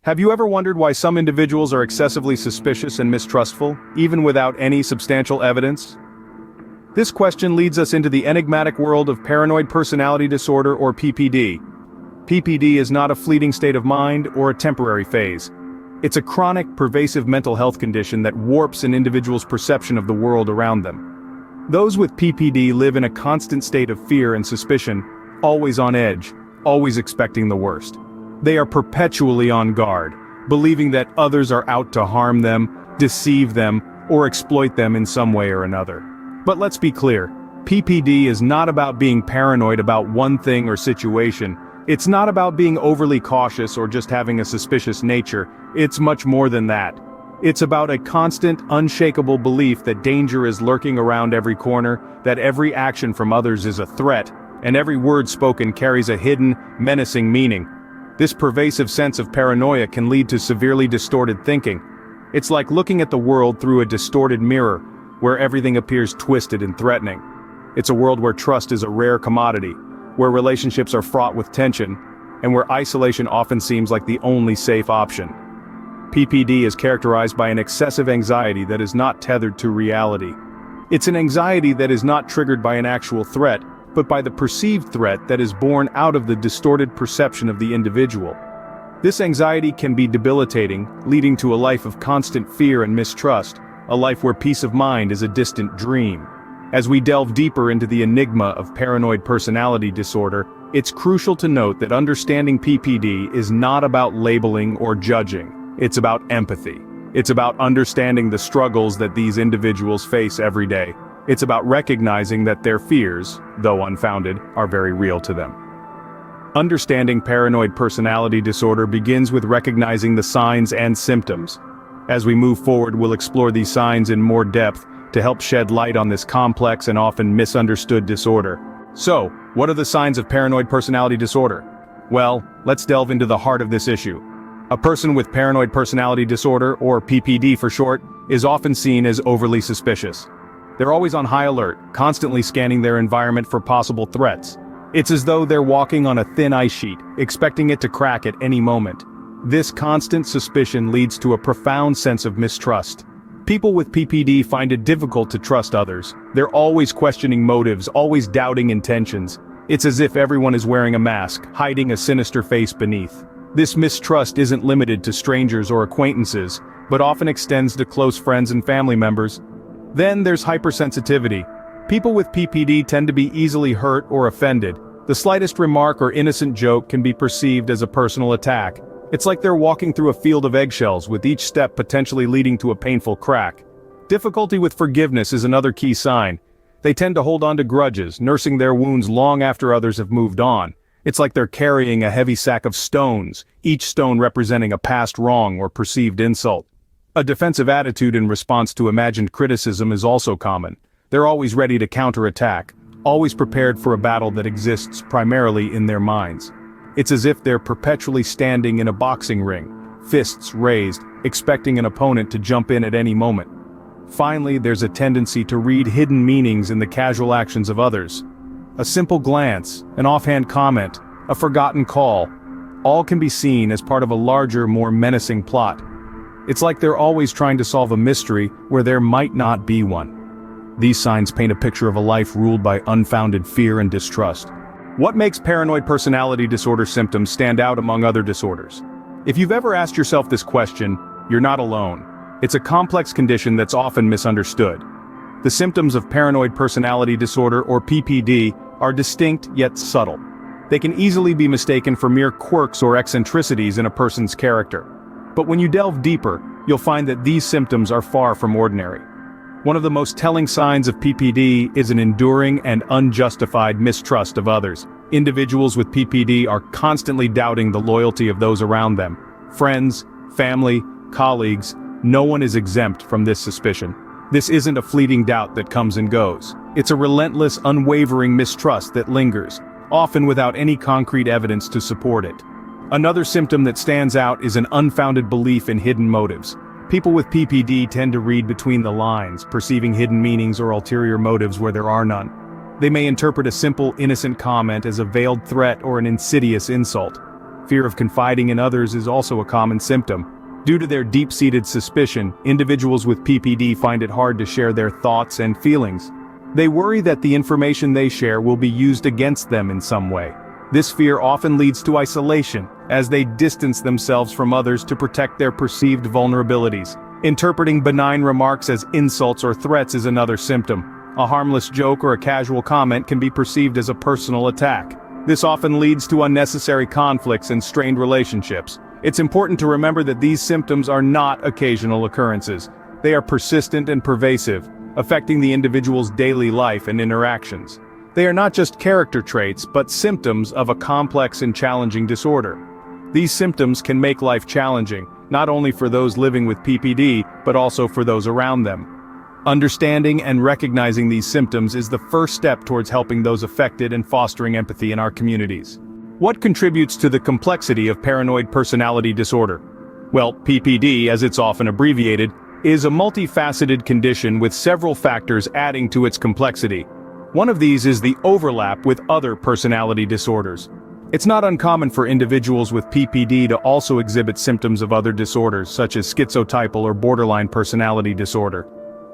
Have you ever wondered why some individuals are excessively suspicious and mistrustful, even without any substantial evidence? This question leads us into the enigmatic world of paranoid personality disorder or PPD. PPD is not a fleeting state of mind or a temporary phase. It's a chronic, pervasive mental health condition that warps an individual's perception of the world around them. Those with PPD live in a constant state of fear and suspicion, always on edge, always expecting the worst. They are perpetually on guard, believing that others are out to harm them, deceive them, or exploit them in some way or another. But let's be clear, PPD is not about being paranoid about one thing or situation. It's not about being overly cautious or just having a suspicious nature. It's much more than that. It's about a constant, unshakable belief that danger is lurking around every corner, that every action from others is a threat, and every word spoken carries a hidden, menacing meaning. This pervasive sense of paranoia can lead to severely distorted thinking. It's like looking at the world through a distorted mirror, where everything appears twisted and threatening. It's a world where trust is a rare commodity, where relationships are fraught with tension, and where isolation often seems like the only safe option. PPD is characterized by an excessive anxiety that is not tethered to reality. It's an anxiety that is not triggered by an actual threat, but by the perceived threat that is born out of the distorted perception of the individual. This anxiety can be debilitating, leading to a life of constant fear and mistrust, a life where peace of mind is a distant dream. As we delve deeper into the enigma of paranoid personality disorder, it's crucial to note that understanding PPD is not about labeling or judging. It's about empathy. It's about understanding the struggles that these individuals face every day. It's about recognizing that their fears, though unfounded, are very real to them. Understanding paranoid personality disorder begins with recognizing the signs and symptoms. As we move forward, we'll explore these signs in more depth to help shed light on this complex and often misunderstood disorder. So, what are the signs of paranoid personality disorder? Well, let's delve into the heart of this issue. A person with paranoid personality disorder, or PPD for short, is often seen as overly suspicious. They're always on high alert, constantly scanning their environment for possible threats. It's as though they're walking on a thin ice sheet, expecting it to crack at any moment. This constant suspicion leads to a profound sense of mistrust. People with PPD find it difficult to trust others. They're always questioning motives, always doubting intentions. It's as if everyone is wearing a mask, hiding a sinister face beneath. This mistrust isn't limited to strangers or acquaintances, but often extends to close friends and family members. Then there's hypersensitivity. People with PPD tend to be easily hurt or offended. The slightest remark or innocent joke can be perceived as a personal attack. It's like they're walking through a field of eggshells, with each step potentially leading to a painful crack. Difficulty with forgiveness is another key sign. They tend to hold on to grudges, nursing their wounds long after others have moved on. It's like they're carrying a heavy sack of stones, each stone representing a past wrong or perceived insult. A defensive attitude in response to imagined criticism is also common. They're always ready to counterattack, always prepared for a battle that exists primarily in their minds. It's as if they're perpetually standing in a boxing ring, fists raised, expecting an opponent to jump in at any moment. Finally, there's a tendency to read hidden meanings in the casual actions of others. A simple glance, an offhand comment, a forgotten call, all can be seen as part of a larger, more menacing plot. It's like they're always trying to solve a mystery where there might not be one. These signs paint a picture of a life ruled by unfounded fear and distrust. What makes paranoid personality disorder symptoms stand out among other disorders? If you've ever asked yourself this question, you're not alone. It's a complex condition that's often misunderstood. The symptoms of paranoid personality disorder, or PPD, are distinct yet subtle. They can easily be mistaken for mere quirks or eccentricities in a person's character. But when you delve deeper, you'll find that these symptoms are far from ordinary. One of the most telling signs of PPD is an enduring and unjustified mistrust of others. Individuals with PPD are constantly doubting the loyalty of those around them. Friends, family, colleagues, no one is exempt from this suspicion. This isn't a fleeting doubt that comes and goes. It's a relentless, unwavering mistrust that lingers, often without any concrete evidence to support it. Another symptom that stands out is an unfounded belief in hidden motives. People with PPD tend to read between the lines, perceiving hidden meanings or ulterior motives where there are none. They may interpret a simple, innocent comment as a veiled threat or an insidious insult. Fear of confiding in others is also a common symptom. Due to their deep-seated suspicion, individuals with PPD find it hard to share their thoughts and feelings. They worry that the information they share will be used against them in some way. This fear often leads to isolation, as they distance themselves from others to protect their perceived vulnerabilities. Interpreting benign remarks as insults or threats is another symptom. A harmless joke or a casual comment can be perceived as a personal attack. This often leads to unnecessary conflicts and strained relationships. It's important to remember that these symptoms are not occasional occurrences. They are persistent and pervasive, affecting the individual's daily life and interactions. They are not just character traits, but symptoms of a complex and challenging disorder. These symptoms can make life challenging, not only for those living with PPD, but also for those around them. Understanding and recognizing these symptoms is the first step towards helping those affected and fostering empathy in our communities. What contributes to the complexity of paranoid personality disorder? Well, PPD, as it's often abbreviated, is a multifaceted condition with several factors adding to its complexity. One of these is the overlap with other personality disorders. It's not uncommon for individuals with PPD to also exhibit symptoms of other disorders, such as schizotypal or borderline personality disorder.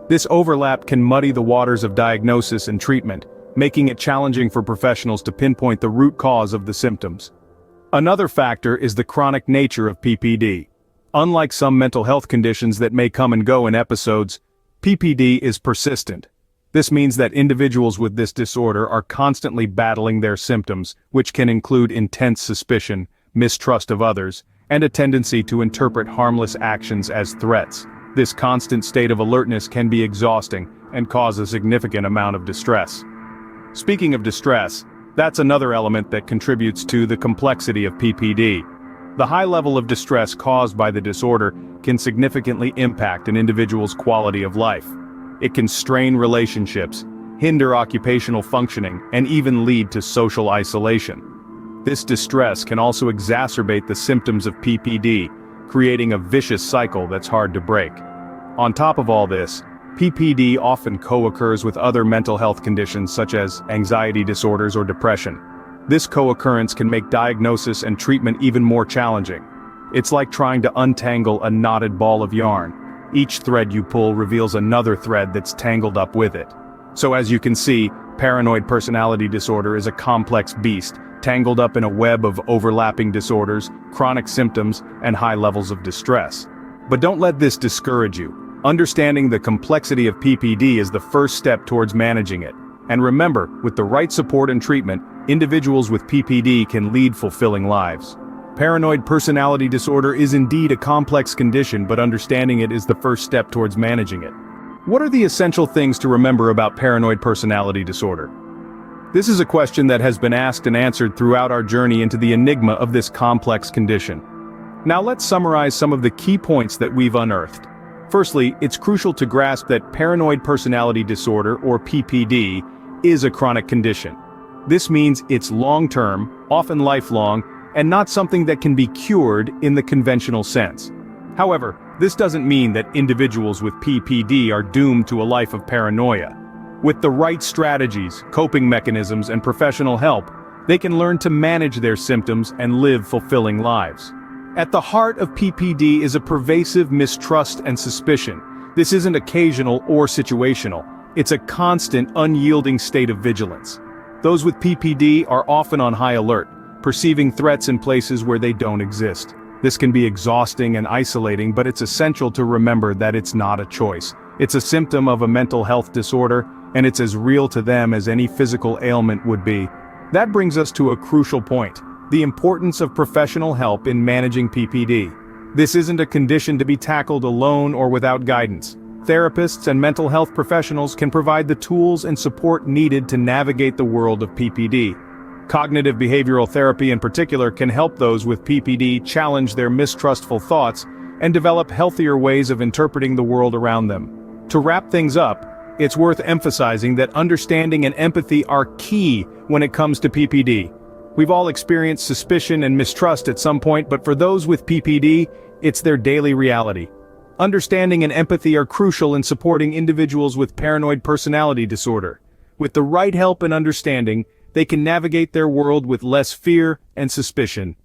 This overlap can muddy the waters of diagnosis and treatment, making it challenging for professionals to pinpoint the root cause of the symptoms. Another factor is the chronic nature of PPD. Unlike some mental health conditions that may come and go in episodes, PPD is persistent. This means that individuals with this disorder are constantly battling their symptoms, which can include intense suspicion, mistrust of others, and a tendency to interpret harmless actions as threats. This constant state of alertness can be exhausting and cause a significant amount of distress. Speaking of distress, that's another element that contributes to the complexity of PPD. The high level of distress caused by the disorder can significantly impact an individual's quality of life. It can strain relationships, hinder occupational functioning, and even lead to social isolation. This distress can also exacerbate the symptoms of PPD, creating a vicious cycle that's hard to break. On top of all this, PPD often co-occurs with other mental health conditions such as anxiety disorders or depression. This co-occurrence can make diagnosis and treatment even more challenging. It's like trying to untangle a knotted ball of yarn. Each thread you pull reveals another thread that's tangled up with it. So as you can see, paranoid personality disorder is a complex beast, tangled up in a web of overlapping disorders, chronic symptoms, and high levels of distress. But don't let this discourage you. Understanding the complexity of PPD is the first step towards managing it. And remember, with the right support and treatment, individuals with PPD can lead fulfilling lives. Paranoid personality disorder is indeed a complex condition, but understanding it is the first step towards managing it. What are the essential things to remember about paranoid personality disorder? This is a question that has been asked and answered throughout our journey into the enigma of this complex condition. Now let's summarize some of the key points that we've unearthed. Firstly, it's crucial to grasp that paranoid personality disorder, or PPD, is a chronic condition. This means it's long-term, often lifelong, and not something that can be cured in the conventional sense. However, this doesn't mean that individuals with PPD are doomed to a life of paranoia. With the right strategies, coping mechanisms, and professional help, they can learn to manage their symptoms and live fulfilling lives. At the heart of PPD is a pervasive mistrust and suspicion. This isn't occasional or situational. It's a constant, unyielding state of vigilance. Those with PPD are often on high alert, perceiving threats in places where they don't exist. This can be exhausting and isolating, but it's essential to remember that it's not a choice. It's a symptom of a mental health disorder, and it's as real to them as any physical ailment would be. That brings us to a crucial point: the importance of professional help in managing PPD. This isn't a condition to be tackled alone or without guidance. Therapists and mental health professionals can provide the tools and support needed to navigate the world of PPD. Cognitive behavioral therapy in particular can help those with PPD challenge their mistrustful thoughts and develop healthier ways of interpreting the world around them. To wrap things up, it's worth emphasizing that understanding and empathy are key when it comes to PPD. We've all experienced suspicion and mistrust at some point, but for those with PPD, it's their daily reality. Understanding and empathy are crucial in supporting individuals with paranoid personality disorder. With the right help and understanding, they can navigate their world with less fear and suspicion.